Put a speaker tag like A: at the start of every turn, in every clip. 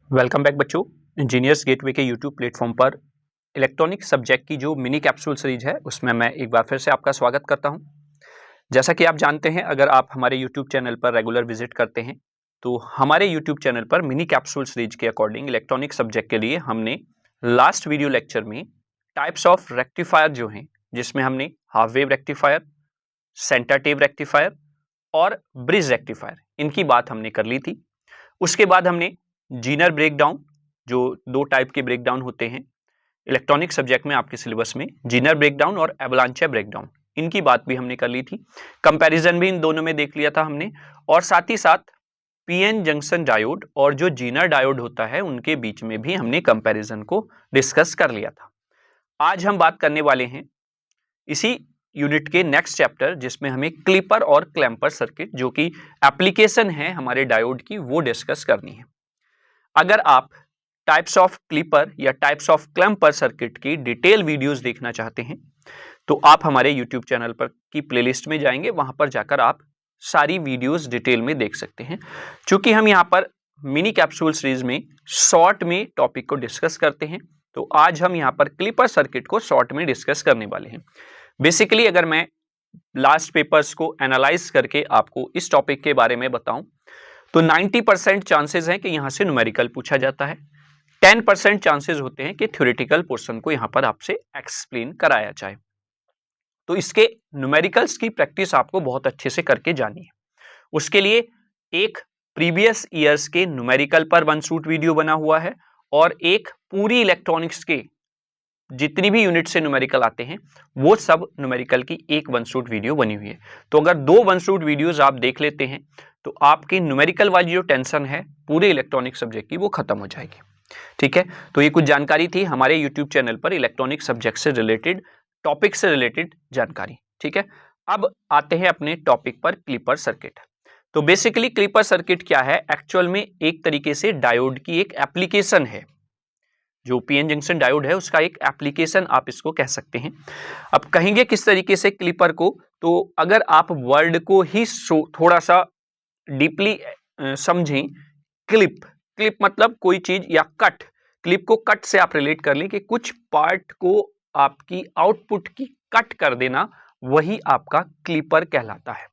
A: Welcome back बच्चों। Engineers gateway के YouTube platform पर इलेक्ट्रॉनिक सब्जेक्ट की जो मिनी कैप्सूल सीरीज है उसमें मैं एक बार फिर से आपका स्वागत करता हूं। जैसा कि आप जानते हैं, अगर आप हमारे यूट्यूब चैनल पर रेगुलर विजिट करते हैं तो हमारे यूट्यूब चैनल पर मिनी कैप्सूल सीरीज के अकॉर्डिंग इलेक्ट्रॉनिक सब्जेक्ट के लिए हमने लास्ट वीडियो लेक्चर में टाइप्स ऑफ रेक्टिफायर जो हैं, जिसमें हमने half wave rectifier, centre tap rectifier और ब्रिज रेक्टिफायर, इनकी बात हमने कर ली थी। उसके बाद हमने जीनर ब्रेकडाउन, जो दो टाइप के ब्रेकडाउन होते हैं इलेक्ट्रॉनिक सब्जेक्ट में आपके सिलेबस में, जीनर ब्रेकडाउन और एवलांचे ब्रेकडाउन, इनकी बात भी हमने कर ली थी। कंपैरिजन भी इन दोनों में देख लिया था हमने, और साथ ही साथ पीएन जंक्शन डायोड और जो जीनर डायोड होता है उनके बीच में भी हमने कंपैरिजन को डिस्कस कर लिया था। आज हम बात करने वाले हैं इसी यूनिट के नेक्स्ट चैप्टर, जिसमें हमें क्लिपर और क्लैंपर सर्किट, जो कि एप्लीकेशन है हमारे डायोड की, वो डिस्कस करनी है। अगर आप टाइप्स ऑफ क्लिपर या टाइप्स ऑफ क्लैंपर सर्किट की डिटेल वीडियोस देखना चाहते हैं तो आप हमारे यूट्यूब चैनल पर की प्लेलिस्ट में जाएंगे, वहां पर जाकर आप सारी वीडियोस डिटेल में देख सकते हैं। चूंकि हम यहां पर मिनी कैप्सूल सीरीज में शॉर्ट में टॉपिक को डिस्कस करते हैं, तो आज हम यहां पर क्लिपर सर्किट को शॉर्ट में डिस्कस करने वाले हैं। बेसिकली अगर मैं लास्ट पेपर्स को एनालाइज करके आपको इस टॉपिक के बारे में बताऊं तो 90% चांसेस हैं कि यहां से न्यूमेरिकल पूछा जाता है, 10% चांसेस होते हैं कि थ्योरेटिकल पोर्शन को यहां पर आपसे एक्सप्लेन कराया जाए। तो इसके न्यूमेरिकल्स की प्रैक्टिस आपको बहुत अच्छे से करके जानी है। उसके लिए एक प्रीवियस ईयर्स के न्यूमेरिकल पर वन शूट वीडियो बना हुआ है और एक पूरी इलेक्ट्रॉनिक्स के जितनी भी यूनिट से न्यूमेरिकल आते हैं वो सब न्यूमेरिकल की एक वन शूट वीडियो बनी हुई है। तो अगर दो वन शूट वीडियोस आप देख लेते हैं तो आपकी न्यूमेरिकल वाली जो टेंशन है पूरे इलेक्ट्रॉनिक सब्जेक्ट की, वो खत्म हो जाएगी। ठीक है, तो ये कुछ जानकारी थी हमारे यूट्यूब चैनल पर इलेक्ट्रॉनिक सब्जेक्ट से रिलेटेड, टॉपिक से रिलेटेड जानकारी। ठीक है, अब आते हैं अपने टॉपिक पर, क्लिपर सर्किट। तो बेसिकली क्लिपर सर्किट क्या है? एक्चुअल में एक तरीके से डायोड की एक एप्लीकेशन है। जो पीएन जंक्शन डायोड है उसका एक एप्लीकेशन आप इसको कह सकते हैं। अब कहेंगे किस तरीके से क्लिपर को, तो अगर आप वर्ड को ही थोड़ा सा डीपली समझें, क्लिप मतलब कोई चीज, या कट, क्लिप को कट से आप रिलेट कर लें कि कुछ पार्ट को आपकी आउटपुट की कट कर देना, वही आपका क्लिपर कहलाता है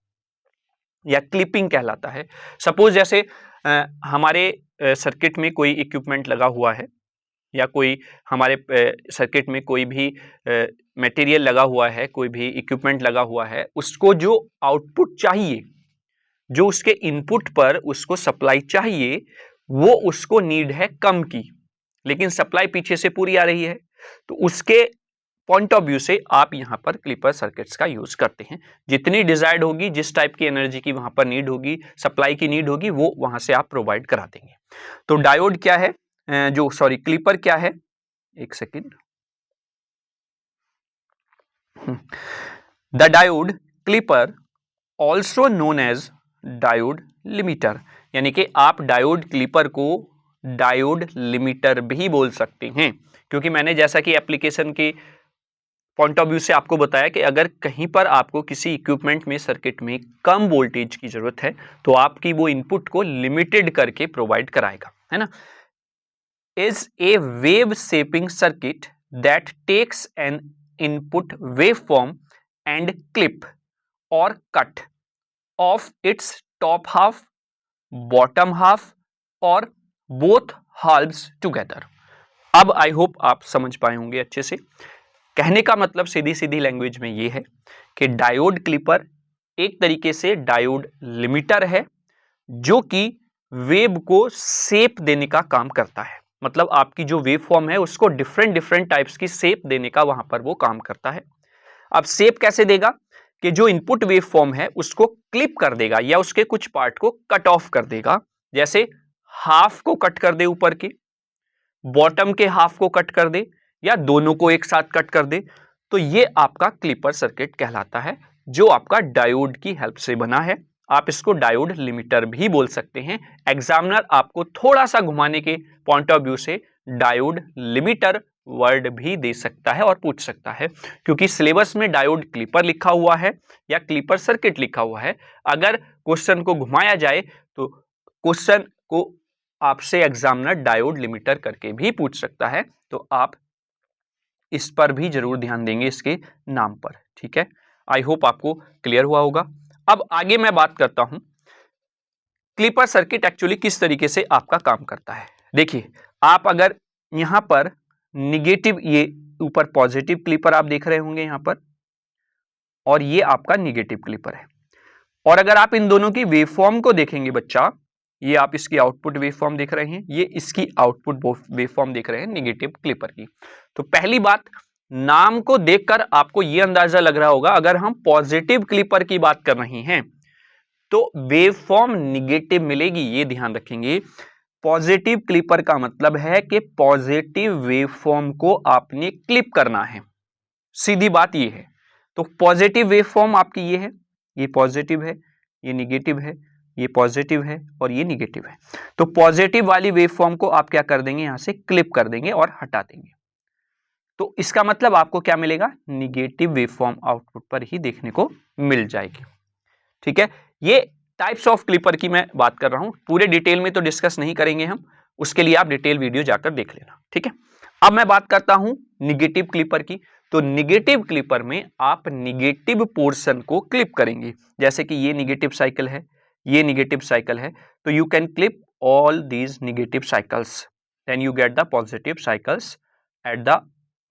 A: या क्लिपिंग कहलाता है। सपोज जैसे हमारे सर्किट में कोई इक्विपमेंट लगा हुआ है या कोई हमारे सर्किट में कोई भी मटेरियल लगा हुआ है, कोई भी इक्विपमेंट लगा हुआ है, उसको जो आउटपुट चाहिए, जो उसके इनपुट पर उसको सप्लाई चाहिए, वो उसको नीड है कम की, लेकिन सप्लाई पीछे से पूरी आ रही है। तो उसके पॉइंट ऑफ व्यू से आप यहां पर क्लिपर सर्किट्स का यूज करते हैं। जितनी डिजायर्ड होगी, जिस टाइप की एनर्जी की वहां पर नीड होगी, सप्लाई की नीड होगी, वो वहां से आप प्रोवाइड करा देंगे। तो डायोड क्या है, क्लिपर क्या है, एक second. The diode clipper also known as diode limiter, यानी कि आप डायोड क्लिपर को डायोड लिमिटर भी बोल सकते हैं, क्योंकि मैंने जैसा कि एप्लीकेशन के पॉइंट ऑफ व्यू से आपको बताया कि अगर कहीं पर आपको किसी इक्विपमेंट में, सर्किट में कम वोल्टेज की जरूरत है तो आपकी वो इनपुट को लिमिटेड करके प्रोवाइड कराएगा, है ना। Is a wave shaping circuit that takes an input wave form and clip और cut off its top half, bottom half और बोथ हाल्व्स टुगेदर। अब आई होप आप समझ पाए होंगे अच्छे से। कहने का मतलब सीधी सीधी लैंग्वेज में ये है कि डायोड क्लिपर एक तरीके से डायोड लिमिटर है, जो कि वेव को शेप देने का काम करता है। मतलब आपकी जो वेव फॉर्म है उसको डिफरेंट डिफरेंट टाइप्स की शेप देने का वहां पर वो काम करता है। अब शेप कैसे देगा कि जो इनपुट वेव फॉर्म है उसको क्लिप कर देगा या उसके कुछ पार्ट को कट ऑफ कर देगा। जैसे हाफ को कट कर दे ऊपर के, बॉटम के हाफ को कट कर दे, या दोनों को एक साथ कट कर दे, तो ये आपका क्लिपर सर्किट कहलाता है, जो आपका डायोड की हेल्प से बना है। आप इसको डायोड लिमिटर भी बोल सकते हैं। एग्जामिनर आपको थोड़ा सा घुमाने के पॉइंट ऑफ व्यू से डायोड लिमिटर वर्ड भी दे सकता है और पूछ सकता है, क्योंकि सिलेबस में डायोड क्लिपर लिखा हुआ है या क्लिपर सर्किट लिखा हुआ है। अगर क्वेश्चन को घुमाया जाए तो क्वेश्चन को आपसे एग्जामिनर डायोड लिमिटर करके भी पूछ सकता है, तो आप इस पर भी जरूर ध्यान देंगे इसके नाम पर। ठीक है, आई होप आपको क्लियर हुआ होगा। अब आगे मैं बात करता हूं क्लिपर सर्किट एक्चुअली किस तरीके से आपका काम करता है। देखिए, आप अगर यहां पर निगेटिव, ये ऊपर पॉजिटिव क्लिपर आप देख रहे होंगे यहां पर, और ये आपका निगेटिव क्लिपर है। और अगर आप इन दोनों की वेवफॉर्म को देखेंगे बच्चा, ये आप इसकी आउटपुट वेवफॉर्म देख रहे हैं, ये इसकी आउटपुट वेवफॉर्म देख रहे हैं निगेटिव क्लिपर की। तो पहली बात, नाम को देखकर आपको यह अंदाजा लग रहा होगा, अगर हम पॉजिटिव क्लिपर की बात कर रहे हैं तो वेवफॉर्म निगेटिव मिलेगी, ये ध्यान रखेंगे। पॉजिटिव क्लिपर का मतलब है कि पॉजिटिव वेवफॉर्म को आपने क्लिप करना है, सीधी बात ये है। तो पॉजिटिव वेवफॉर्म आपकी ये है, ये पॉजिटिव है, ये निगेटिव है, ये पॉजिटिव है और ये निगेटिव है। तो पॉजिटिव वाली वेवफॉर्म को आप क्या कर देंगे, यहां से क्लिप कर देंगे और हटा देंगे। तो इसका मतलब आपको क्या मिलेगा, निगेटिव वेवफॉर्म आउटपुट पर ही देखने को मिल जाएगी। ठीक है, ये टाइप्स ऑफ क्लिपर की मैं बात कर रहा हूं, पूरे डिटेल में तो डिस्कस नहीं करेंगे हम, उसके लिए आप डिटेल वीडियो जाकर देख लेना। ठीक है, अब मैं बात करता हूं निगेटिव क्लिपर की। तो निगेटिव क्लिपर में आप निगेटिव पोर्शन को क्लिप करेंगे, जैसे कि ये निगेटिव साइकिल है, ये निगेटिव साइकिल है, तो you can clip all these negative cycles, then you get the positive cycles at the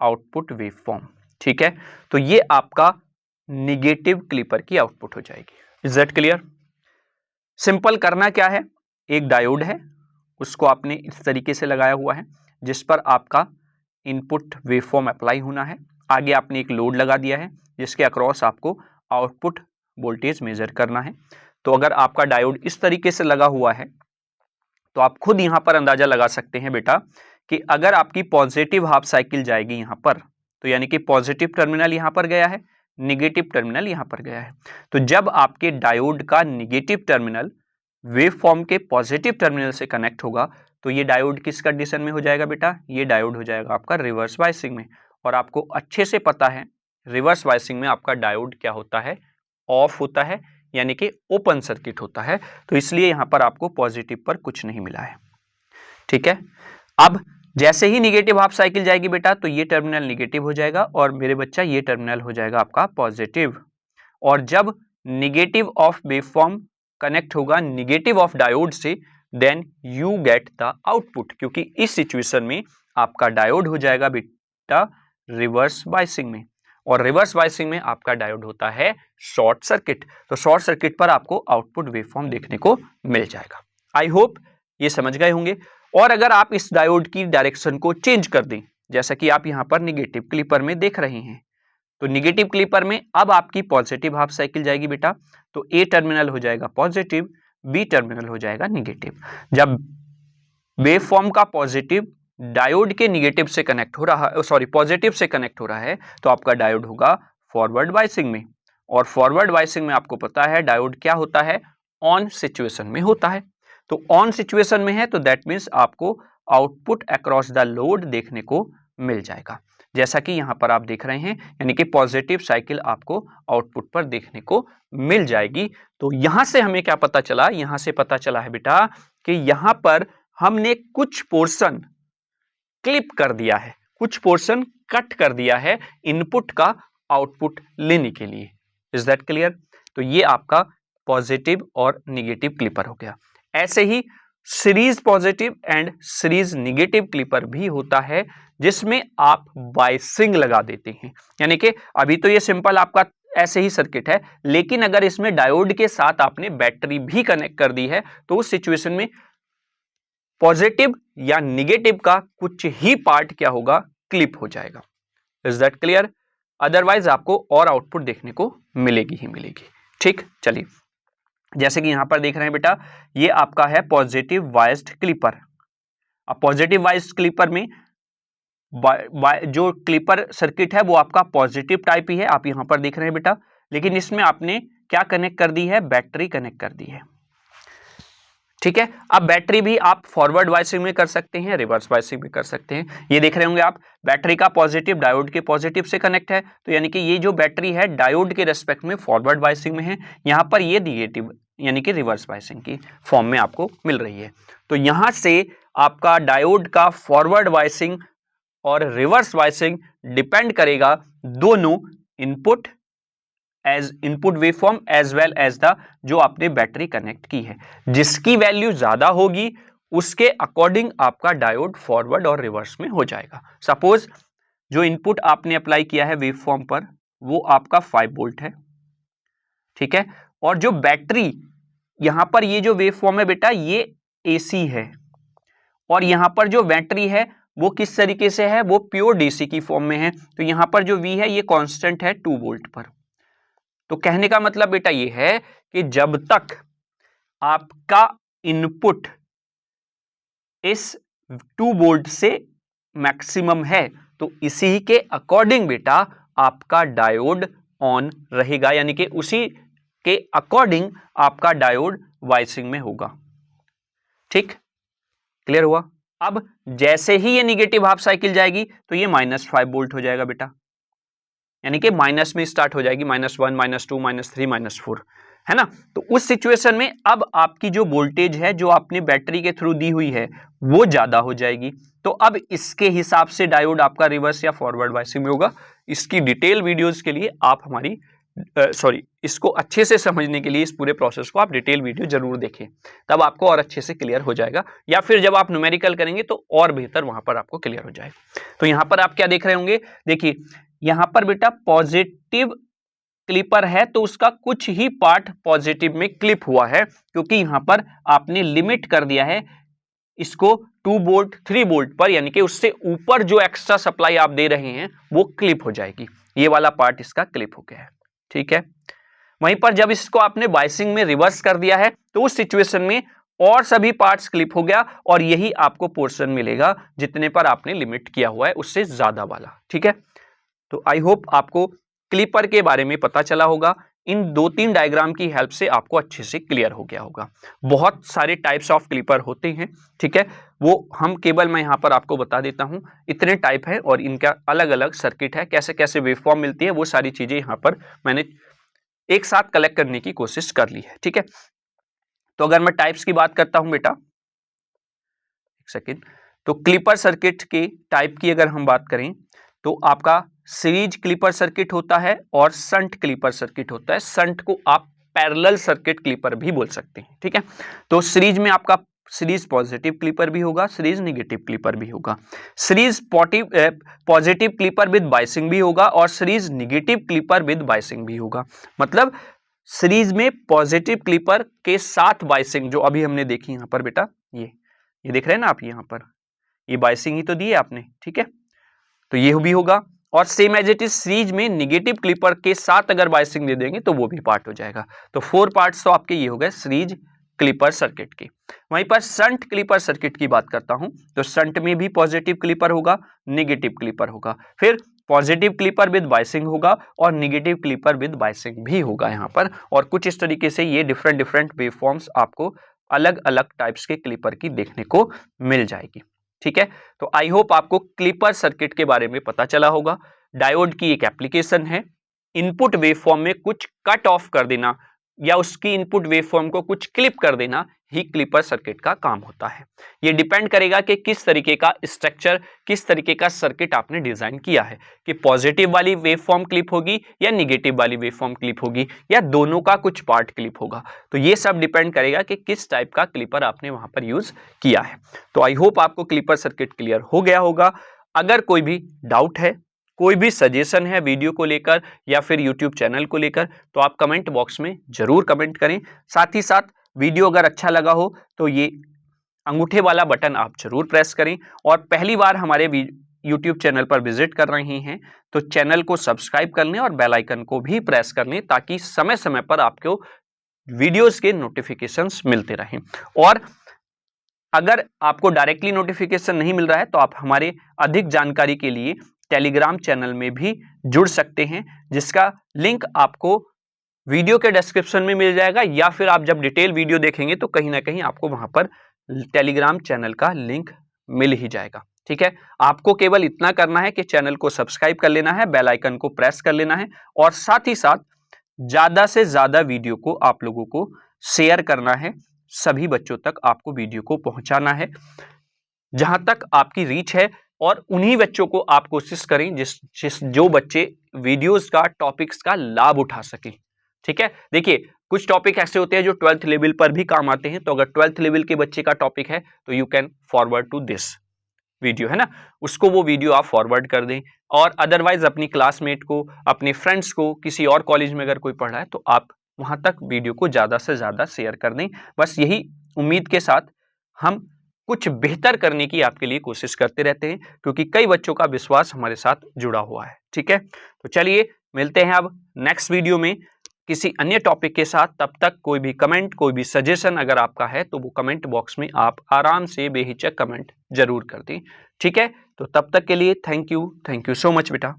A: output waveform. ठीक है, तो ये आपका निगेटिव क्लिपर की आउटपुट हो जाएगी। Is that clear? सिंपल करना क्या है, एक डायोड है, उसको आपने इस तरीके से लगाया हुआ है जिस पर आपका इनपुट वेवफॉर्म अप्लाई होना है। आगे आपने एक लोड लगा दिया है जिसके अक्रॉस आपको आउटपुट वोल्टेज मेजर करना है। तो अगर आपका डायोड इस तरीके से लगा हुआ है तो आप खुद यहां पर अंदाजा लगा सकते हैं बेटा कि अगर आपकी पॉजिटिव हाफ साइकिल जाएगी यहां पर, तो यानी कि पॉजिटिव टर्मिनल यहां पर गया है, निगेटिव टर्मिनल यहां पर गया है। तो जब आपके डायोड का निगेटिव टर्मिनल वेवफॉर्म के पॉजिटिव टर्मिनल से कनेक्ट होगा तो ये डायोड किस कंडीशन में हो जाएगा बेटा, ये डायोड हो जाएगा आपका रिवर्स बायसिंग में। और आपको अच्छे से पता है रिवर्स बायसिंग में आपका डायोड क्या होता है, ऑफ होता है, यानी कि ओपन सर्किट होता है। तो इसलिए यहां पर आपको पॉजिटिव पर कुछ नहीं मिला है। ठीक है, अब जैसे ही निगेटिव हाफ साइकिल जाएगी बेटा तो ये टर्मिनल निगेटिव हो जाएगा और मेरे बच्चा ये टर्मिनल हो जाएगा आपका पॉजिटिव। और जब निगेटिव ऑफ वेवफॉर्म कनेक्ट होगा निगेटिव ऑफ डायोड से, then you get the output, क्योंकि इस सिचुएशन में आपका डायोड हो जाएगा बेटा रिवर्स बायसिंग में, और रिवर्स बायसिंग में आपका डायोड होता है शॉर्ट सर्किट। तो शॉर्ट सर्किट पर आपको आउटपुट वेवफॉर्म देखने को मिल जाएगा। आई होप ये समझ गए होंगे। और अगर आप इस डायोड की डायरेक्शन को चेंज कर दें, जैसा कि आप यहां पर निगेटिव क्लिपर में देख रहे हैं, तो निगेटिव क्लिपर में अब आपकी पॉजिटिव हाफ साइकिल जाएगी बेटा, तो ए टर्मिनल हो जाएगा पॉजिटिव, बी टर्मिनल हो जाएगा निगेटिव। जब वेवफॉर्म का पॉजिटिव डायोड के निगेटिव से कनेक्ट हो रहा है, सॉरी पॉजिटिव से कनेक्ट हो रहा है, तो आपका डायोड होगा फॉरवर्ड बायसिंग में। और फॉरवर्ड बायसिंग में आपको पता है डायोड क्या होता है, ऑन सिचुएशन में होता है। तो ऑन सिचुएशन में है तो दैट मीन्स आपको आउटपुट अक्रॉस द लोड देखने को मिल जाएगा, जैसा कि यहां पर आप देख रहे हैं, यानी कि पॉजिटिव साइकिल आपको आउटपुट पर देखने को मिल जाएगी। तो यहां से हमें क्या पता चला, यहां से पता चला है बेटा कि यहां पर हमने कुछ पोर्शन क्लिप कर दिया है, कुछ पोर्शन कट कर दिया है इनपुट का आउटपुट लेने के लिए। Is that clear? तो ये आपका पॉजिटिव और निगेटिव क्लिपर हो गया। ऐसे ही series positive and series negative clipper भी होता है जिसमें आप बायसिंग लगा देते हैं, यानी कि अभी तो ये सिंपल आपका ऐसे ही सर्किट है, लेकिन अगर इसमें डायोड के साथ आपने बैटरी भी कनेक्ट कर दी है तो उस सिचुएशन में पॉजिटिव या निगेटिव का कुछ ही पार्ट क्या होगा, क्लिप हो जाएगा। Is that clear? अदरवाइज आपको और आउटपुट देखने को मिलेगी ही मिलेगी। ठीक, चलिए जैसे कि यहां पर देख रहे हैं बेटा, ये आपका है पॉजिटिव वाइज्ड क्लिपर। अब पॉजिटिव वाइज्ड क्लिपर में जो क्लिपर सर्किट है वो आपका पॉजिटिव टाइप ही है, आप यहां पर देख रहे हैं बेटा, लेकिन इसमें आपने क्या कनेक्ट कर दी है, बैटरी कनेक्ट कर दी है। ठीक है, अब बैटरी भी आप फॉरवर्ड बायसिंग में कर सकते हैं, रिवर्स बायसिंग में कर सकते हैं। ये देख रहे होंगे आप, बैटरी का पॉजिटिव डायोड के पॉजिटिव से कनेक्ट है, तो यानी कि ये जो बैटरी है डायोड के रेस्पेक्ट में फॉरवर्ड बायसिंग में है। यहां पर ये निगेटिव यानी कि रिवर्स बायसिंग की फॉर्म में आपको मिल रही है। तो यहां से आपका डायोड का फॉरवर्ड बायसिंग और रिवर्स बायसिंग डिपेंड करेगा दोनों input waveform as well as the जो आपने बैटरी कनेक्ट की है। जिसकी वैल्यू ज्यादा होगी उसके अकॉर्डिंग आपका डायोड फॉरवर्ड और रिवर्स में हो जाएगा। सपोज जो इनपुट आपने अप्लाई किया है वेवफॉर्म पर वो आपका 5 वोल्ट है, ठीक है, और जो बैटरी यहां पर ये जो वेवफॉर्म है बेटा ये एसी है, और यहां पर जो बैटरी है वो किस तरीके से है, वो प्योर डीसी की फॉर्म में है। तो यहां पर जो V है ये कांस्टेंट है 2 वोल्ट पर। तो कहने का मतलब बेटा ये है कि जब तक आपका इनपुट इस 2 वोल्ट से मैक्सिमम है तो इसी के अकॉर्डिंग बेटा आपका डायोड ऑन रहेगा, यानी कि उसी के अकॉर्डिंग आपका डायोड वाइसिंग में होगा। ठीक, क्लियर हुआ। अब जैसे ही ये निगेटिव हाफ साइकिल जाएगी तो ये -5 वोल्ट हो जाएगा बेटा, यानी कि माइनस में स्टार्ट हो जाएगी, -1, -2, -3, -4, है ना। तो उस सिचुएशन में अब आपकी जो वोल्टेज है जो आपने बैटरी के थ्रू दी हुई है वो ज्यादा हो जाएगी। तो अब इसके हिसाब से डायोड आपका रिवर्स या फॉरवर्ड बायसिंग में होगा। इसकी डिटेल वीडियोस के लिए आप हमारी इसको अच्छे से समझने के लिए इस पूरे प्रोसेस को आप डिटेल वीडियो जरूर देखें, तब आपको और अच्छे से क्लियर हो जाएगा, या फिर जब आप न्यूमेरिकल करेंगे तो और बेहतर वहां पर आपको क्लियर हो जाएगा। तो यहां पर आप क्या देख रहे होंगे, देखिए यहां पर बेटा पॉजिटिव क्लिपर है तो उसका कुछ ही पार्ट पॉजिटिव में क्लिप हुआ है, क्योंकि यहां पर आपने लिमिट कर दिया है इसको 2 वोल्ट 3 वोल्ट पर, यानी कि उससे ऊपर जो एक्स्ट्रा सप्लाई आप दे रहे हैं वो क्लिप हो जाएगी। ये वाला पार्ट इसका क्लिप हो गया है, ठीक है। वहीं पर जब इसको आपने बायसिंग में रिवर्स कर दिया है तो उस सिचुएशन में और सभी पार्ट्स क्लिप हो गया और यही आपको पोर्शन मिलेगा जितने पर आपने लिमिट किया हुआ है उससे ज्यादा वाला, ठीक है। तो आई होप आपको क्लिपर के बारे में पता चला होगा। इन 2-3 डायग्राम की हेल्प से आपको अच्छे से क्लियर हो गया होगा। बहुत सारे टाइप्स ऑफ क्लिपर होते हैं, ठीक है, वो हम केवल मैं यहां पर आपको बता देता हूं। इतने टाइप है और इनका अलग अलग सर्किट है, कैसे कैसे वेवफॉर्म मिलती है वो सारी चीजें यहां पर मैंने एक साथ कलेक्ट करने की कोशिश कर ली है, ठीक है। तो अगर मैं टाइप्स की बात करता हूं बेटा, एक सेकेंड, तो क्लिपर सर्किट के टाइप की अगर हम बात करें तो आपका सीरीज क्लिपर सर्किट होता है और शंट क्लिपर सर्किट होता है। शंट को आप पैरेलल सर्किट क्लिपर भी बोल सकते हैं, ठीक है। तो सीरीज में आपका सीरीज पॉजिटिव क्लिपर भी होगा, सीरीज नेगेटिव क्लिपर भी होगा, series positive clipper with biasing भी होगा और series negative clipper with biasing भी होगा। मतलब सीरीज में पॉजिटिव क्लिपर के साथ बायसिंग जो अभी हमने देखी यहां पर बेटा, ये देख रहे हैं ना आप, यहां पर ये बायसिंग ही तो दी है आपने, ठीक है, तो ये भी होगा। और same as it is series में नेगेटिव क्लिपर के साथ अगर बायसिंग दे देंगे तो वो भी पार्ट हो जाएगा। तो 4 पार्ट्स तो आपके ये हो गए सीरीज क्लिपर सर्किट के। वहीं पर शंट क्लिपर सर्किट की बात करता हूं तो शंट में भी पॉजिटिव क्लिपर होगा, नेगेटिव क्लिपर होगा, फिर पॉजिटिव क्लिपर विद बायसिंग होगा और नेगेटिव क्लिपर विद बायसिंग भी होगा यहां पर। और कुछ इस तरीके से ये डिफरेंट डिफरेंट वेवफॉर्म्स आपको अलग अलग टाइप्स के क्लिपर की देखने को मिल जाएगी, ठीक है। तो आई होप आपको क्लिपर सर्किट के बारे में पता चला होगा। डायोड की एक एप्लीकेशन है, इनपुट वेवफॉर्म में कुछ कट ऑफ कर देना या उसकी इनपुट वेवफॉर्म को कुछ क्लिप कर देना ही क्लिपर सर्किट का काम होता है। यह डिपेंड करेगा कि किस तरीके का स्ट्रक्चर, किस तरीके का सर्किट आपने डिजाइन किया है, कि पॉजिटिव वाली वेवफॉर्म क्लिप होगी या निगेटिव वाली वेवफॉर्म क्लिप होगी या दोनों का कुछ पार्ट क्लिप होगा। तो ये सब डिपेंड करेगा कि किस टाइप का क्लिपर आपने वहां पर यूज किया है। तो आई होप आपको क्लिपर सर्किट क्लियर हो गया होगा। अगर कोई भी डाउट है, कोई भी सजेशन है वीडियो को लेकर या फिर यूट्यूब चैनल को लेकर, तो आप कमेंट बॉक्स में जरूर कमेंट करें। साथ ही साथ वीडियो अगर अच्छा लगा हो तो ये अंगूठे वाला बटन आप जरूर प्रेस करें, और पहली बार हमारे यूट्यूब चैनल पर विजिट कर रहे हैं तो चैनल को सब्सक्राइब कर लें और बेल आइकन को भी प्रेस कर लें, ताकि समय समय पर आपको वीडियोस के नोटिफिकेशंस मिलते रहें। और अगर आपको डायरेक्टली नोटिफिकेशन नहीं मिल रहा है तो आप हमारे अधिक जानकारी के लिए टेलीग्राम चैनल में भी जुड़ सकते हैं, जिसका लिंक आपको वीडियो के डिस्क्रिप्शन में मिल जाएगा, या फिर आप जब डिटेल वीडियो देखेंगे तो कहीं ना कहीं आपको वहां पर टेलीग्राम चैनल का लिंक मिल ही जाएगा, ठीक है। आपको केवल इतना करना है कि चैनल को सब्सक्राइब कर लेना है, बेल आइकन को प्रेस कर लेना है, और साथ ही साथ ज्यादा से ज्यादा वीडियो को आप लोगों को शेयर करना है, सभी बच्चों तक आपको वीडियो को पहुंचाना है जहां तक आपकी रीच है, और उन्हीं बच्चों को आप कोशिश करें जो बच्चे वीडियोस का, टॉपिक्स का लाभ उठा सकें। ठीक है, देखिए कुछ टॉपिक ऐसे होते हैं जो 12th लेवल पर भी काम आते हैं, तो अगर 12th लेवल के बच्चे का टॉपिक है तो you can forward to this video, है ना, उसको वो वीडियो आप फॉरवर्ड कर दें। और अदरवाइज अपनी क्लासमेट को, अपने फ्रेंड्स को, किसी और कॉलेज में अगर कोई पढ़ रहा है तो आप वहां तक वीडियो को ज्यादा से ज्यादा शेयर कर दें। बस यही उम्मीद के साथ हम कुछ बेहतर करने की आपके लिए कोशिश करते रहते हैं, क्योंकि कई बच्चों का विश्वास हमारे साथ जुड़ा हुआ है। ठीक है, तो चलिए मिलते हैं अब नेक्स्ट वीडियो में किसी अन्य टॉपिक के साथ। तब तक कोई भी कमेंट, कोई भी सजेशन अगर आपका है तो वो कमेंट बॉक्स में आप आराम से बेहिचक कमेंट जरूर कर दें। ठीक है, तो तब तक के लिए थैंक यू सो मच बेटा।